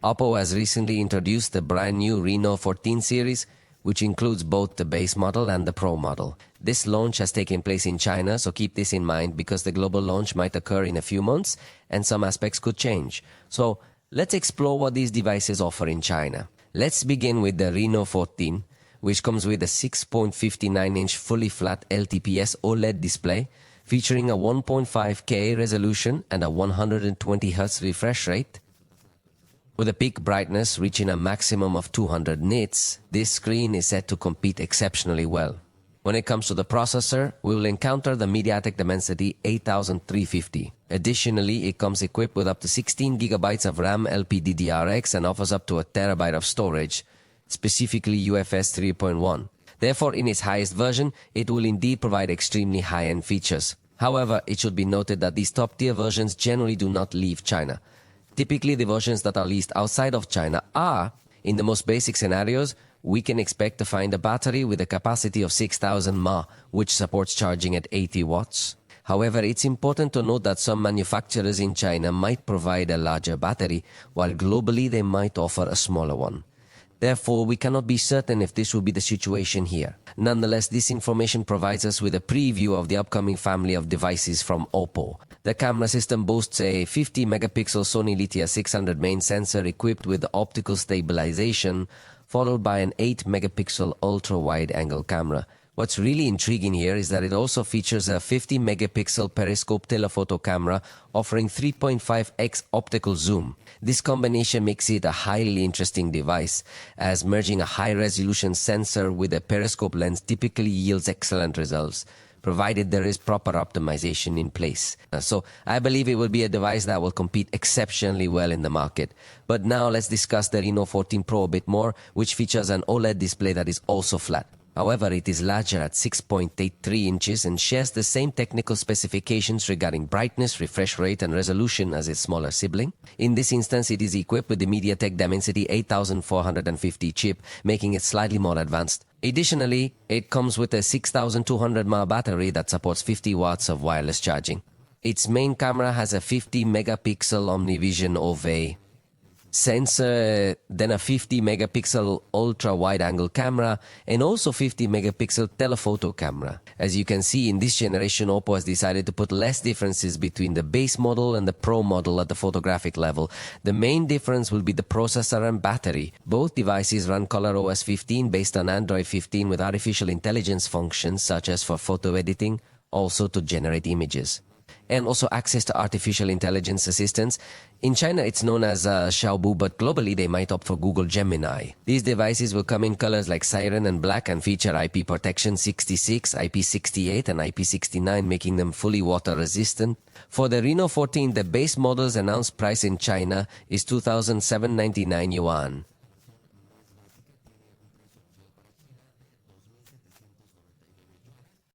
OPPO has recently introduced the brand new Reno 14 series, which includes both the base model and the Pro model. This launch has taken place in China, so keep this in mind because the global launch might occur in a few months and some aspects could change. So let's explore what these devices offer in China. Let's begin with the Reno 14, which comes with a 6.59-inch fully flat LTPS OLED display featuring a 1.5K resolution and a 120Hz refresh rate. With a peak brightness reaching a maximum of 200 nits, this screen is set to compete exceptionally well. When it comes to the processor, we will encounter the MediaTek Dimensity 8350. Additionally, it comes equipped with up to 16 GB of RAM LPDDR4X and offers up to a terabyte of storage, specifically UFS 3.1. Therefore, in its highest version, it will indeed provide extremely high-end features. However, it should be noted that these top-tier versions generally do not leave China. Typically, the versions that are leased outside of China are, in the most basic scenarios, we can expect to find a battery with a capacity of 6000 mAh, which supports charging at 80 watts. However, it's important to note that some manufacturers in China might provide a larger battery, while globally they might offer a smaller one. Therefore, we cannot be certain if this will be the situation here. Nonetheless, this information provides us with a preview of the upcoming family of devices from OPPO. The camera system boasts a 50-megapixel Sony Lithia 600 main sensor equipped with optical stabilization, followed by an 8-megapixel ultra-wide-angle camera. What's really intriguing here is that it also features a 50-megapixel periscope telephoto camera offering 3.5x optical zoom. This combination makes it a highly interesting device, as merging a high-resolution sensor with a periscope lens typically yields excellent results, provided there is proper optimization in place. So I believe it will be a device that will compete exceptionally well in the market. But now let's discuss the Reno 14 Pro a bit more, which features an OLED display that is also flat. However, it is larger at 6.83 inches and shares the same technical specifications regarding brightness, refresh rate, and resolution as its smaller sibling. In this instance, it is equipped with the MediaTek Dimensity 8450 chip, making it slightly more advanced. Additionally, it comes with a 6200 mAh battery that supports 50 watts of wireless charging. Its main camera has a 50-megapixel OmniVision OV sensor, then a 50-megapixel ultra-wide-angle camera, and also 50-megapixel telephoto camera. As you can see, in this generation, OPPO has decided to put less differences between the base model and the Pro model at the photographic level. The main difference will be the processor and battery. Both devices run ColorOS 15 based on Android 15 with artificial intelligence functions such as for photo editing, also to generate images, and also access to artificial intelligence assistants. In China, it's known as Xiaobu, but globally they might opt for Google Gemini. These devices will come in colors like Siren and Black and feature IP protection 66, IP68, and IP69, making them fully water resistant. For the Reno 14, the base model's announced price in China is 2,799 yuan.